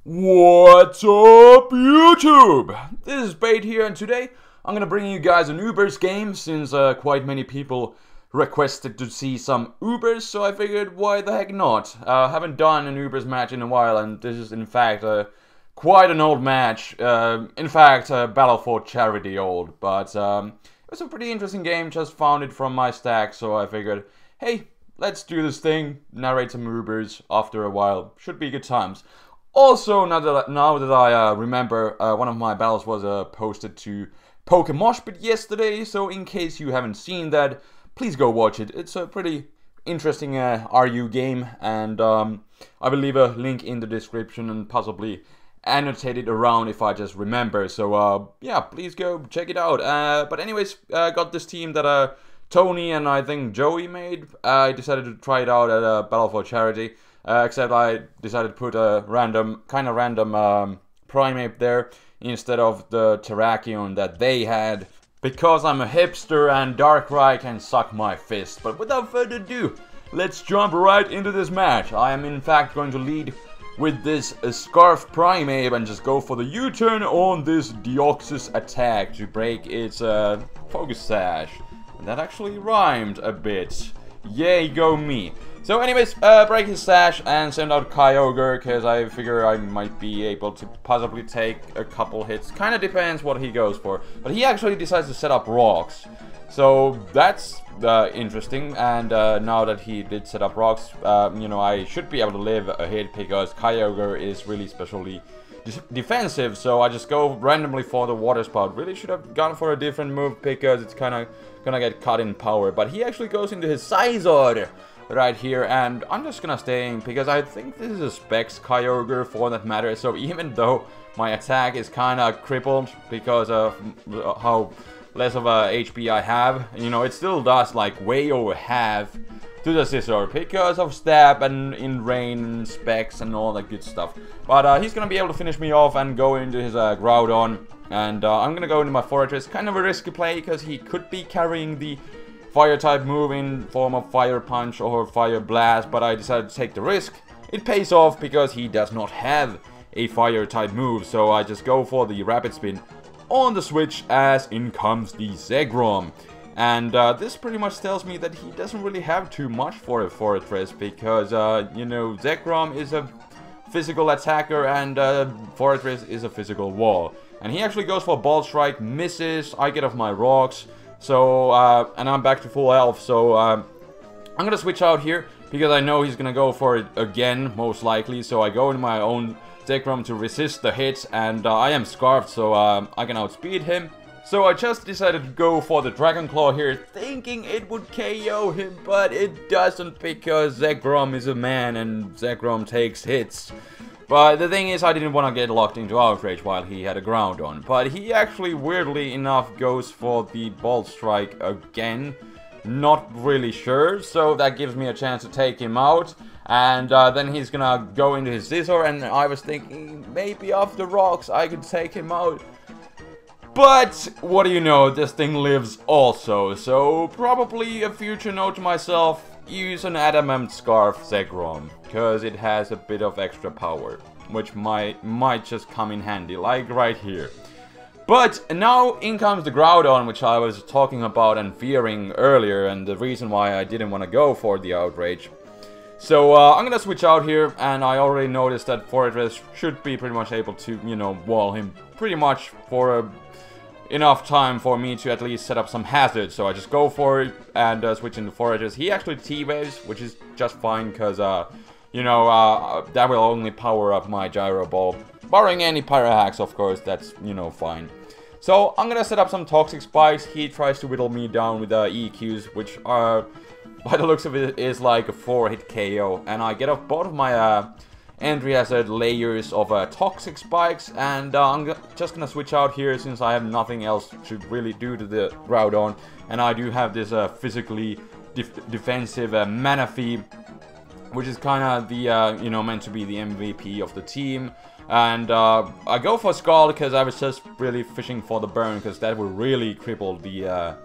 What's up, YouTube? This is Spade here, and today I'm gonna bring you guys an Ubers game since quite many people requested to see some Ubers, so I figured why the heck not? Haven't done an Ubers match in a while, and this is in fact quite an old match. In fact, Battle for Charity old, but it was a pretty interesting game. Just found it from my stack, so I figured, hey, let's do this thing, narrate some Ubers after a while. Should be good times. Also, now that I remember, one of my battles was posted to Pokemoshpit yesterday, so in case you haven't seen that, please go watch it. It's a pretty interesting RU game, and I will leave a link in the description and possibly annotate it around if I just remember. So yeah, please go check it out. But anyways, got this team that Tony and I think Joey made. I decided to try it out at Battle for Charity. Except I decided to put a kind of random Primeape there instead of the Terrakion that they had, because I'm a hipster and Darkrai can suck my fist. But without further ado, let's jump right into this match. I am in fact going to lead with this Scarf Primeape and just go for the U-turn on this Deoxys attack to break its Focus Sash. And that actually rhymed a bit. Yay, go me. So anyways, break his sash and send out Kyogre, because I figure I might be able to possibly take a couple hits. Kind of depends what he goes for. But he actually decides to set up rocks. So that's interesting. And now that he did set up rocks, you know, I should be able to live a hit because Kyogre is really specially defensive. So I just go randomly for the Water Spout. Really should have gone for a different move because it's kind of gonna get cut in power. But he actually goes into his Scizor right here, and I'm just gonna stay in because I think this is a Specs Kyogre for that matter. So even though my attack is kind of crippled because of how less of a HP I have, you know, it still does like way over half to the Scizor because of stab and in rain specs and all that good stuff. But he's gonna be able to finish me off and go into his Groudon, and I'm gonna go into my Fortress. Kind of a risky play because he could be carrying the Fire type move in form of Fire Punch or Fire Blast, but I decided to take the risk. It pays off because he does not have a Fire type move, so I just go for the Rapid Spin on the switch as in comes the Zekrom. And this pretty much tells me that he doesn't really have too much for a Fortress because, you know, Zekrom is a physical attacker and Fortress is a physical wall. And he actually goes for Ball Strike, misses, I get off my rocks. So, and I'm back to full health, so I'm gonna switch out here because I know he's gonna go for it again, most likely. So I go into my own Zekrom to resist the hits, and I am Scarfed, so I can outspeed him. So I just decided to go for the Dragon Claw here, thinking it would KO him, but it doesn't because Zekrom is a man and Zekrom takes hits. But the thing is, I didn't want to get locked into Outrage while he had a Groudon. But he actually, weirdly enough, goes for the Ball Strike again. Not really sure, so that gives me a chance to take him out. And then he's gonna go into his Scizor, and I was thinking, maybe off the rocks I could take him out. But, what do you know, this thing lives also. So, probably a future note to myself, use an Adamant Scarf Zekrom, because it has a bit of extra power, which might just come in handy, like right here. But now in comes the Groudon, which I was talking about and fearing earlier, and the reason why I didn't want to go for the Outrage. So I'm gonna switch out here, and I already noticed that Fortress should be pretty much able to, you know, wall him pretty much for enough time for me to at least set up some hazards. So I just go for it and switch into Fortress. He actually T-Waves, which is just fine because, you know, that will only power up my Gyro Ball. Barring any Pyro Hacks, of course, that's, you know, fine. So I'm gonna set up some Toxic Spikes. He tries to whittle me down with EQs, which are, by the looks of it, is like a 4-hit KO. And I get off both of my entry hazard layers of Toxic Spikes, and I'm just gonna switch out here since I have nothing else to really do to the Groudon, and I do have this physically defensive Manaphy, which is kind of the you know, meant to be the MVP of the team. And I go for Scald because I was just really fishing for the burn, because that would really cripple the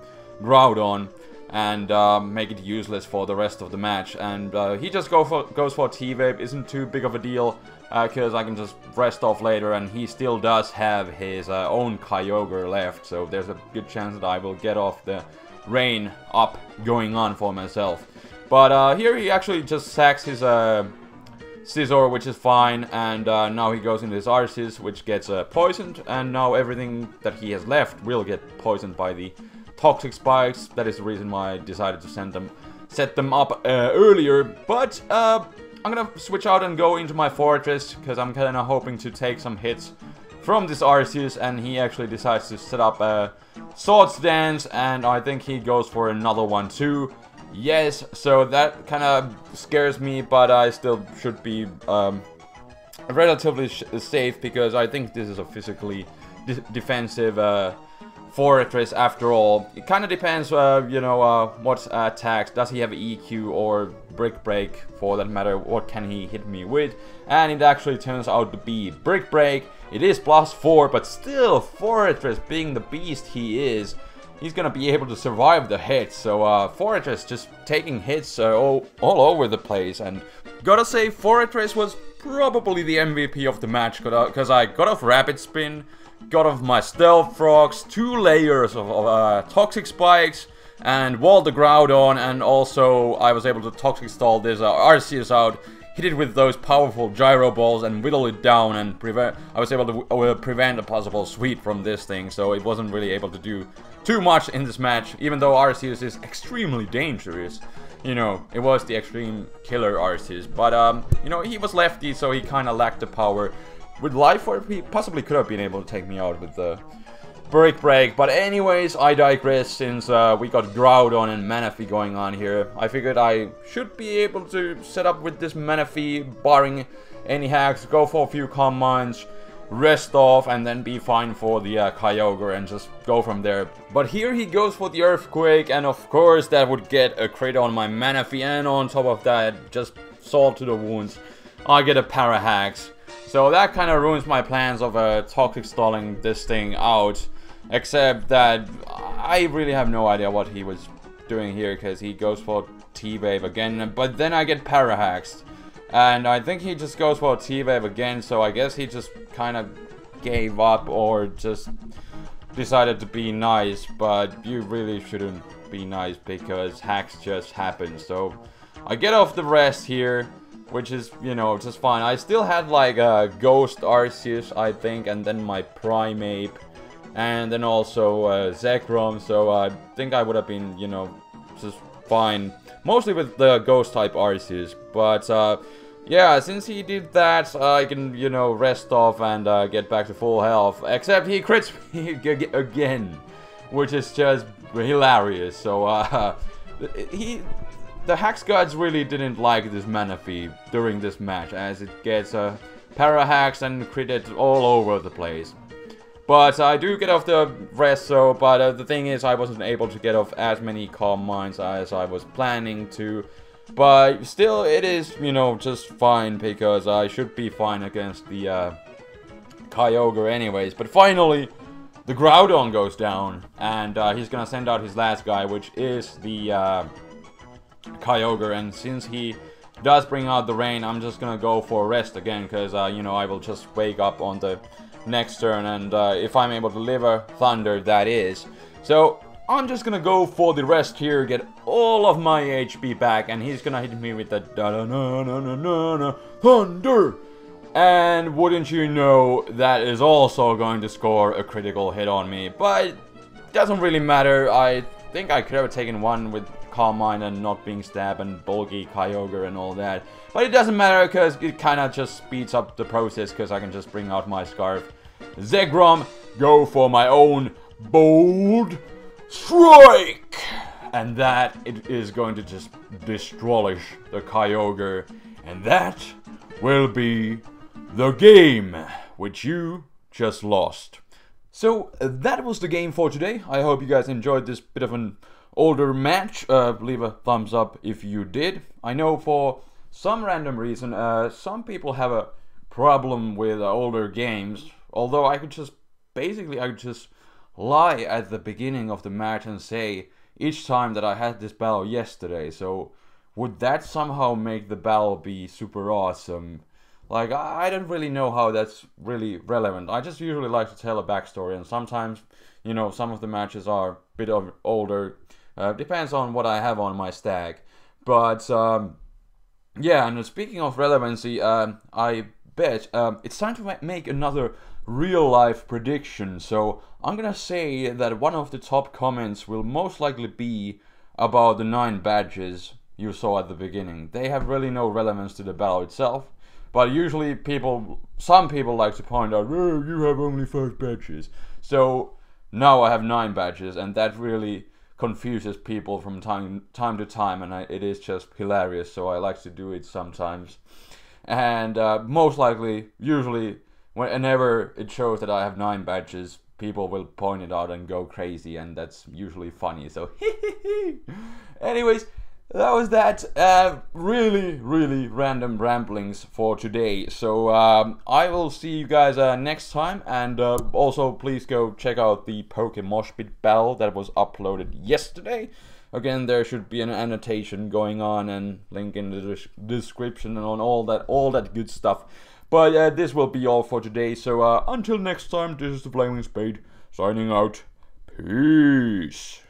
Groudon and make it useless for the rest of the match. And he just goes for T-Vape, isn't too big of a deal. because I can just rest off later, and he still does have his own Kyogre left, so there's a good chance that I will get off the rain up going on for myself. But here he actually just sacks his Scizor, which is fine, and now he goes into his Arceus, which gets poisoned, and now everything that he has left will get poisoned by the toxic spikes. That is the reason why I decided to set them up earlier. But I'm gonna switch out and go into my fortress, because I'm kinda hoping to take some hits from this Arceus, and he actually decides to set up a Swords Dance, and I think he goes for another one too. Yes, so that kind of scares me, but I still should be relatively safe, because I think this is a physically defensive fortress after all. It kind of depends, you know, what attacks. Does he have EQ or Brick Break, for that matter? What can he hit me with? And it actually turns out to be Brick Break. It is +4, but still, Fortress, being the beast he is, he's gonna be able to survive the hits. So Fortress just taking hits all over the place, and gotta say Fortress was probably the MVP of the match, because I got off Rapid Spin, got off my Stealth Frogs, 2 layers of Toxic Spikes, and walled the Groudon, and also I was able to Toxic Stall this Arceus out, hit it with those powerful Gyro Balls and whittle it down, and I was able to prevent a possible sweep from this thing, so it wasn't really able to do too much in this match, even though Arceus is extremely dangerous. You know, it was the extreme killer Arceus, but you know, he was lefty, so he kind of lacked the power. With Life Orb, he possibly could have been able to take me out with the Brick Break, but anyways, I digress. Since we got Groudon and Manaphy going on here, I figured I should be able to set up with this Manaphy, barring any hacks, go for a few Calm Minds, rest off, and then be fine for the Kyogre and just go from there. But here he goes for the Earthquake, and of course that would get a crit on my Manaphy, and on top of that, just salt to the wounds, I get a Parahax. So that kind of ruins my plans of Toxic Stalling this thing out. Except that I really have no idea what he was doing here, because he goes for T-Wave again, but then I get Parahaxed. And I think he just goes for T-Wave again, so I guess he just kind of gave up or just decided to be nice, but you really shouldn't be nice, because hacks just happen. So I get off the rest here, which is, you know, just fine. I still had like a Ghost Arceus, I think, and then my Primeape, and then also Zekrom, so I think I would have been, you know, just fine. Mostly with the Ghost type Arceus, but yeah, since he did that, I can, you know, rest off and get back to full health. Except he crits me again, which is just hilarious. So the Hex Gods really didn't like this Manaphy during this match, as it gets Parahax and critted all over the place. But I do get off the rest, so, but the thing is, I wasn't able to get off as many Calm Minds as I was planning to. But still, it is, you know, just fine, because I should be fine against the Kyogre anyways. But finally, the Groudon goes down, and he's gonna send out his last guy, which is the Kyogre. And since he does bring out the rain, I'm just gonna go for rest again, because, you know, I will just wake up on the next turn, and if I'm able to live a Thunder, that is. So I'm just gonna go for the rest here, get all of my HP back, and he's gonna hit me with the Thunder. And wouldn't you know, that is also going to score a critical hit on me. But it doesn't really matter. I think I could have taken one with Calm Mind and not being stabbed and bulky Kyogre and all that. But it doesn't matter, because it kind of just speeds up the process, because I can just bring out my Scarf. Zekrom, go for my own bold strike! And that it is going to just destroy the Kyogre. And that will be the game which you just lost. So that was the game for today. I hope you guys enjoyed this bit of an older match. Leave a thumbs up if you did. I know for some random reason, some people have a problem with older games. Although I could just, basically I could just lie at the beginning of the match and say each time that I had this battle yesterday. So would that somehow make the battle be super awesome? Like, I don't really know how that's really relevant. I just usually like to tell a backstory, and sometimes, you know, some of the matches are a bit older. Depends on what I have on my stack. But, yeah, and speaking of relevancy, I bet it's time to make another real-life prediction. So I'm gonna say that one of the top comments will most likely be about the 9 badges you saw at the beginning. They have really no relevance to the battle itself, but usually some people like to point out, oh, you have only 5 badges. So now I have 9 badges, and that really confuses people from time to time, and it is just hilarious, so I like to do it sometimes. And most likely, usually, whenever it shows that I have 9 badges, people will point it out and go crazy, and that's usually funny, so anyways, that was that. Really random ramblings for today. So I will see you guys next time, and also please go check out the TheFlamingSpade battle that was uploaded yesterday. Again, there should be an annotation going on and link in the description and on all that good stuff. But this will be all for today. So until next time, this is TheFlamingSpade signing out. Peace.